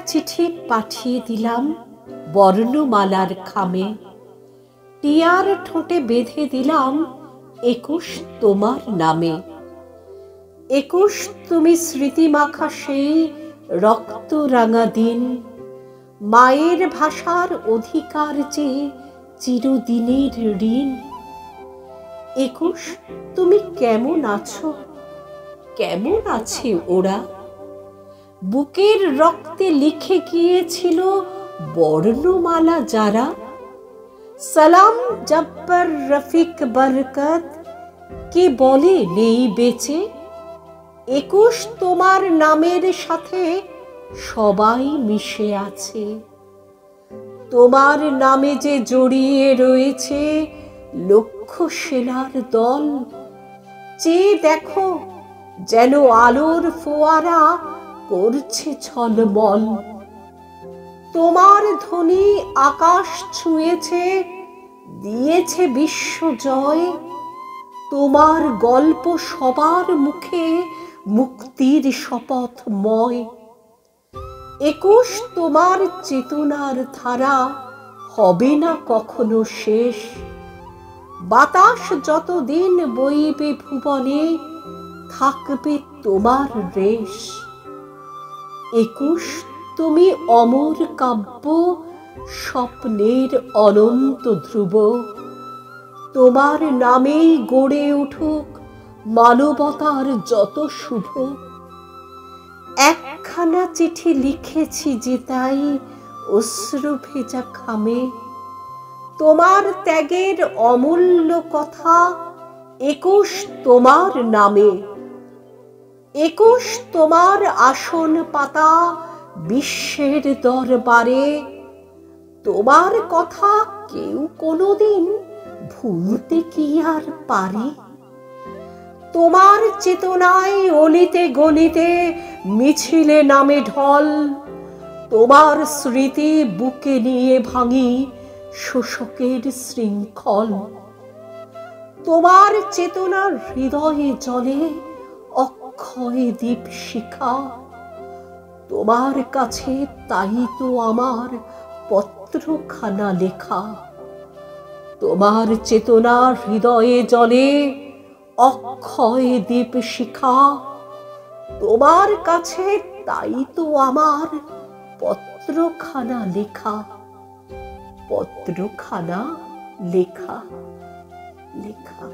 চিঠি পাঠিয়ে দিলাম বর্ণমালার খামে, টিয়ার ঠোঁটে বেঁধে দিলাম 21 তোমার নামে। 21 তুমি স্মৃতিমাখা সেই রক্ত রাঙা দিন, মায়ের ভাষার অধিকার যে চিরদিনের ঋণ। 21 তুমি কেমন আছো, কেমন আছে ওরা? বুকের রক্তে লিখে গিয়েছিল বর্ণমালা যারা। সালাম জব্বার রফিক বরকত কে বলে নেই বেঁচে। 21 তোমার নামের সাথে সবাই মিশে আছে। তোমার নামে যে জড়িয়ে রয়েছে লক্ষ সেনার দল। চেয়ে দেখো যেন আলোর ফোয়ারা করছে ঝলমল। তোমার ধ্বনি আকাশ ছুঁয়েছে, দিয়েছে বিশ্ব জয়। তোমার গল্প সবার মুখে মুক্তির শপথময়। 21 তোমার চেতনার ধারা হবে না কখনো শেষ। বাতাস যতদিন বইবে ভুবনে থাকবে তোমার রেশ। 21 তুমি অমর কাব্য, স্বপ্নের অনন্ত ধ্রুব। তোমার নামেই গড়ে উঠুক মানবতার যত শুভ। একখানা চিঠি লিখেছি যে তাই অশ্রু ভেজা খামে। তোমার ত্যাগের অমূল্য কথা 21 তোমার নামে। 21 তোমার আসন পাতা বিশ্বের দরবারে। তোমার কথা কেউ কোনোদিন ভুলতে কি আর পারে? তোমার চেতনায় অলিতে গলিতে মিছিলে নামে ঢল। তোমার স্মৃতি বুকে নিয়ে ভাঙি শোষকের শৃঙ্খল। তোমার চেতনার হৃদয়ে জ্বলে অক্ষয় দীপ শিখা। তোমার কাছে তাই তো আমার পত্রখানা লেখা। তোমার চেতনার হৃদয়ে জ্বলে অক্ষয় দীপ শিখা। তোমার কাছে তাই তো আমার পত্রখানা লেখা। পত্রখানা লেখা লেখা।